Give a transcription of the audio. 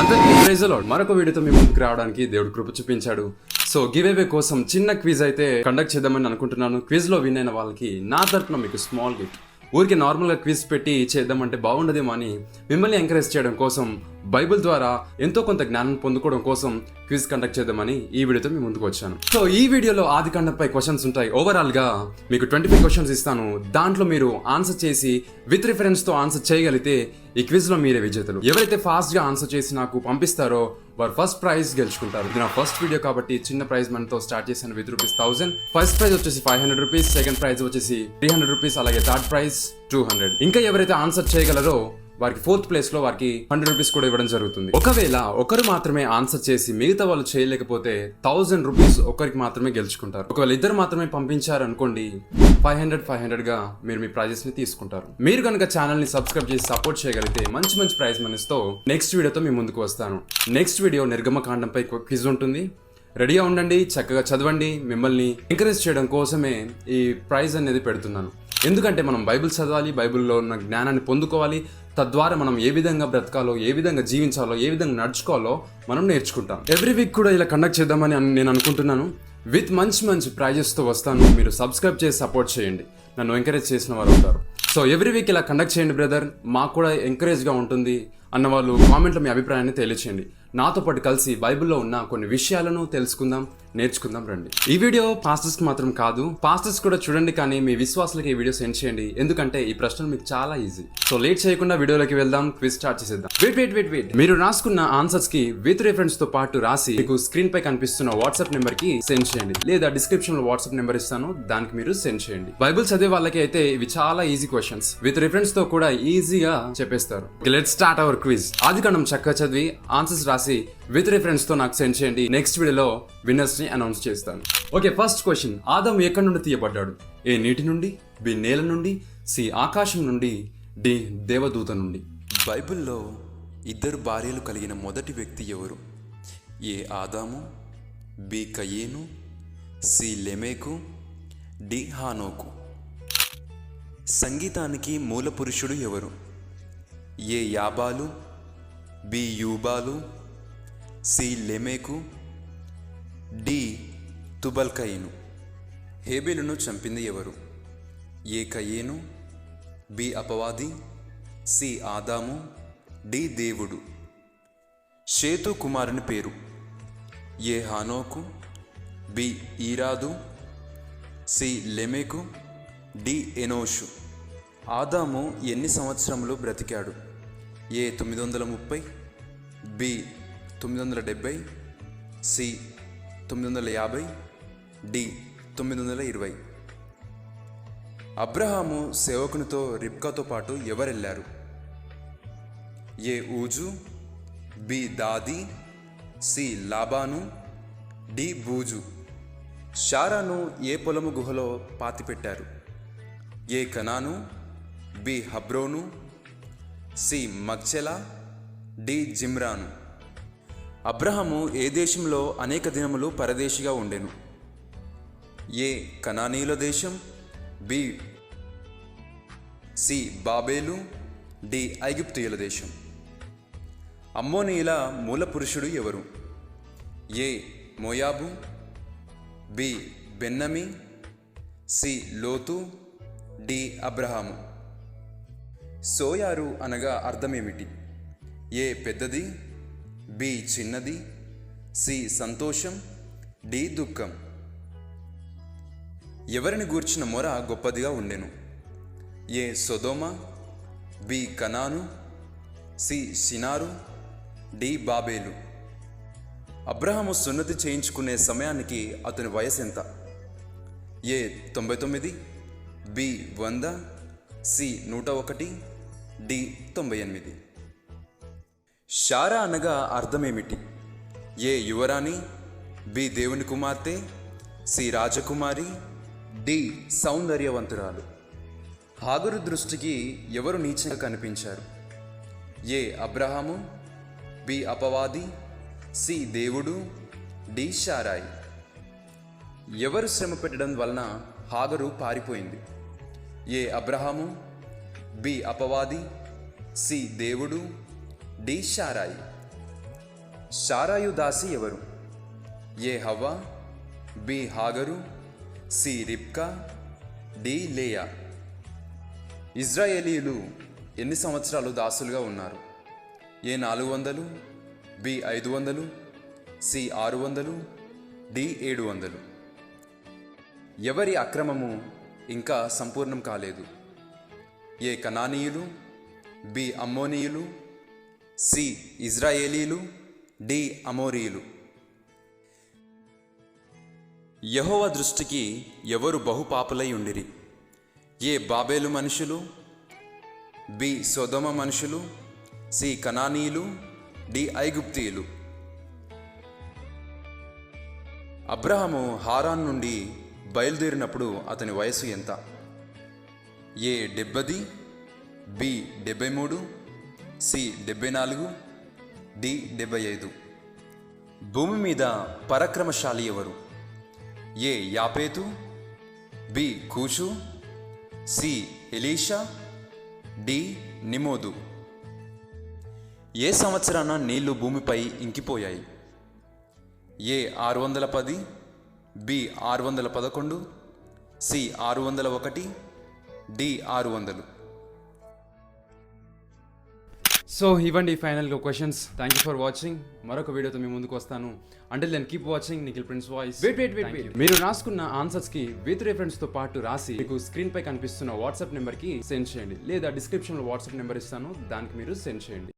అందరికీ praise the lord. మరొక వీడియోతో మీ ముందుకు రావడానికి దేవుడు కృప చూపించాడు. సో గివ్ అవే కోసం చిన్న క్విజ్ అయితే కండక్ట్ చేద్దామని అనుకుంటున్నాను. క్విజ్ లో విన్ అయిన వాళ్ళకి నా తరపున మీకు స్మాల్ గిఫ్ట్. ఊరికి నార్మల్గా క్విజ్ పెట్టి చేద్దామంటే బాగుండదేమో అని మిమ్మల్ని ఎంకరేజ్ చేయడం కోసం, బైబిల్ ద్వారా ఎంతో కొంత జ్ఞానం పొందుకోవడం కోసం క్విజ్ కండక్ట్ చేద్దామని ఈ వీడియోతో మీ ముందుకు వచ్చాను. సో ఈ వీడియోలో ఆదికాండంపై క్వశ్చన్స్ ఉంటాయి. ఓవరాల్ గా మీకు 25 క్వశ్చన్స్ ఇస్తాను. దాంట్లో మీరు ఆన్సర్ చేసి విత్ రిఫరెన్స్ తో ఆన్సర్ చేయగలిగితే ఈ క్విజ్ లో మీరే విజేతలు. ఎవరైతే ఫాస్ట్ గా ఆన్సర్ చేసి నాకు పంపిస్తారో వారు ఫస్ట్ ప్రైజ్ గెలుచుకుంటారు. ఇది నా ఫస్ట్ వీడియో కాబట్టి చిన్న ప్రైజ్ మనతో స్టార్ట్ చేశాను విత్ ₹1000. ఫస్ట్ ప్రైజ్ వచ్చేసి ₹500, సెకండ్ ప్రైజ్ వచ్చేసి ₹300, అలాగే థర్డ్ ప్రైజ్ 200. ఇంకా ఎవరైతే ఆన్సర్ చేయగలరో వారికి ఫోర్త్ ప్లేస్ లో వారికి ₹100 కూడా ఇవ్వడం జరుగుతుంది. ఒకవేళ ఒకరు మాత్రమే ఆన్సర్ చేసి మిగతా వాళ్ళు చేయలేకపోతే ₹1000 ఒకరికి మాత్రమే గెలుచుకుంటారు. ఒకవేళ ఇద్దరు మాత్రమే పంపించారు అనుకోండి 500 గా మీరు మీ ప్రైజెస్ ని తీసుకుంటారు. మీరు కనుక ఛానల్ ని సబ్స్క్రైబ్ చేసి సపోర్ట్ చేయగలిగితే మంచి ప్రైజ్ మనీస్ తో నెక్స్ట్ వీడియోతో మీ ముందుకు వస్తాను. నెక్స్ట్ వీడియో నిర్గమకాండంపై క్విజ్ ఉంటుంది. రెడీగా ఉండండి, చక్కగా చదవండి. మిమ్మల్ని ఎంకరేజ్ చేయడం కోసమే ఈ ప్రైజ్ అనేది పెడుతున్నాను. ఎందుకంటే మనం బైబిల్ చదవాలి, బైబిల్లో ఉన్న జ్ఞానాన్ని పొందుకోవాలి. తద్వారా మనం ఏ విధంగా బ్రతకాలో, ఏ విధంగా జీవించాలో, ఏ విధంగా నడుచుకోవాలో మనం నేర్చుకుంటాం. ఎవ్రీ వీక్ కూడా ఇలా కండక్ట్ చేద్దామని నేను అనుకుంటున్నాను. విత్ మంచి ప్రైజెస్తో వస్తాను. మీరు సబ్స్క్రైబ్ చేసి సపోర్ట్ చేయండి. నన్ను ఎంకరేజ్ చేసిన వారు అవుతారు. సో ఎవ్రీ వీక్ ఇలా కండక్ట్ చేయండి బ్రదర్, మాకు కూడా ఎంకరేజ్గా ఉంటుంది అన్న వాళ్ళు కామెంట్లో మీ అభిప్రాయాన్ని తెలియచేయండి. నాతో పాటు కలిసి బైబిల్లో ఉన్న కొన్ని విషయాలను తెలుసుకుందాం, నేర్చుకుందాం రండి. ఈ వీడియో పాస్టర్స్ కి మాత్రం కాదు, పాస్టర్స్ కూడా చూడండి, కానీ మీ విశ్వాసులకి ఈ వీడియో సెండ్ చేయండి. ఎందుకంటే ఈ ప్రశ్నలు మీకు చాలా ఈజీ. సో లేట్ చేయకుండా వీడియోలోకి వెళ్దాం, క్విజ్ స్టార్ట్ చేసేద్దాం. వెయిట్ మీరు రాసుకున్న ఆన్సర్స్ కి విత్ రిఫరెన్స్ తో పాటు రాసి మీకు స్క్రీన్ పై కనిపిస్తున్న వాట్సాప్ నెంబర్ కి సెండ్ చేయండి, లేదా డిస్క్రిప్షన్ లో వాట్సాప్ నెంబర్ ఇస్తాను, దానికి మీరు సెండ్ చేయండి. బైబిల్ చదివే వాళ్ళకి అయితే ఇవి చాలా ఈజీ క్వశ్చన్స్, విత్ రిఫరెన్స్ తో కూడా ఈజీగా చెప్పేస్తారు. Let's start our quiz. ఆదికాండం చక్కగా చదివి ఆన్సర్స్ రాసి విత్ రిఫరెన్స్ తో నాకు సెండ్ చేయండి. నెక్స్ట్ వీడియోలో విన్నర్స్ ని అనౌన్స్ చేస్తాను. Okay, first question. ఆదాము ఎక్కడి నుండి తీయబడ్డాడు? ఏ నీటి నుండి, బి నేల నుండి, సి ఆకాశం నుండి, డి దేవదూత నుండి? బైబిల్లో ఇద్దరు భార్యలు కలిగిన మొదటి వ్యక్తి ఎవరు? ఏ ఆదాము, బి కయేను, సి లెమేకు, డి హానోకు? సంగీతానికి మూల పురుషుడు ఎవరు? ఏ యాబాలు, బి యూబాలు, సి లెమేకు, డి తుబల్కయిను? హేబెలును చంపింది ఎవరు? ఏ కయేను, బి అపవాది, సి ఆదాము, డి దేవుడు? షేతు కుమారుని పేరు? ఏ హానోకు, బి ఈరాదు, సి లెమేకు, డి ఎనోషు? ఆదాము ఎన్ని సంవత్సరములు బ్రతికాడు? ఏ 930, బి 970, సి 950, డి 920? అబ్రహాము సేవకునితో రిబ్కాతో పాటు ఎవరెళ్ళారు? ఏ ఊజు, బి దాది, సి లాబాను, డి బూజు? షారాను ఏ పొలము గుహలో పాతిపెట్టారు? A Canaan, B Hebron, C Machpelah, D Zimran? Abraham ఏ దేశంలో అనేక దినములు పరదేశిగా ఉండెను? ఏ కనానీయుల దేశం, బి సి బాబేలు, డి ఐగుప్తీయుల దేశం? అమ్మోనీయుల మూల పురుషుడు ఎవరు? ఏ మోయాబు, బి బెన్నమి, సి లోతు, డి అబ్రహాము? సోయారు అనగా అర్థమేమిటి? ఏ పెద్దది, బి చిన్నది, సి సంతోషం, డి దుఃఖం? ఎవరిని గూర్చిన మొర గొప్పదిగా ఉండెను? ఏ సొదోమ, బి కనాను, సి షినారు, డి బాబేలు? అబ్రహాము సున్నతి చేయించుకునే సమయానికి అతని వయసు ఎంత? ఏ 99, బి 100, సి 101, డి 98? షారా అనగా అర్థమేమిటి? ఏ యువరాణి, బి దేవుని కుమార్తె, సి రాజకుమారి, డి సౌందర్యవంతురాలు? హాగరు దృష్టికి ఎవరు నీచంగా కనిపించారు? ఏ అబ్రహాము, బి అపవాది, సి దేవుడు, డి షారాయి? ఎవరు శ్రమ పెట్టడం వలన హాగరు పారిపోయింది? ఏ అబ్రహాము, బి అపవాది, సి దేవుడు, డి షారాయి? షారాయు దాసి ఎవరు? ఏ హవ్వ, బి హాగరు, సి రిబ్కా, డి లేయా. ఇజ్రాయేలీలు ఎన్ని సంవత్సరాలు దాసులుగా ఉన్నారు? ఏ 400, బి 500, సి 600, డి 700. ఎవరి అక్రమము ఇంకా సంపూర్ణం కాలేదు? ఏ కనానీయులు, బి అమ్మోనీయులు, సి ఇజ్రాయేలీలు, డి అమోరీయులు. యెహోవా దృష్టికి ఎవరు బహుపాపులై ఉండిరి? ఏ బాబేలు మనుషులు, బి సొదొమ మనుషులు, సి కనానీయులు, డి ఐగుప్తీయులు. అబ్రహాము హారాన్ నుండి బయలుదేరినప్పుడు అతని వయసు ఎంత? A 70, B 73, C 74, D 75. భూమి మీద పరాక్రమశాలి ఎవరు? ఏ యాపేతు, బి కూషు, సి ఎలీషా, డి నిమోదు. ఏ సంవత్సరాన నీళ్లు భూమిపై ఇంకిపోయాయి? A 610, B 611, C 601, D 600. So ఇవ్వండి ఫైనల్గా questions. Thank you for watching. మరొక వీడియోతో మీ ముందుకు వస్తాను. అంటే నేను keep watching Nikhil Prince Voice. Wait. మీరు రాసుకున్న ఆన్సర్స్కి విత్ రిఫరెన్స్తో పాటు రాసి మీకు స్క్రీన్ పై కనిపిస్తున్న వాట్సాప్ నెంబర్కి సెండ్ చేయండి, లేదా డిస్క్రిప్షన్లో వాట్సాప్ నెంబర్ ఇస్తాను, దానికి మీరు సెండ్ చేయండి.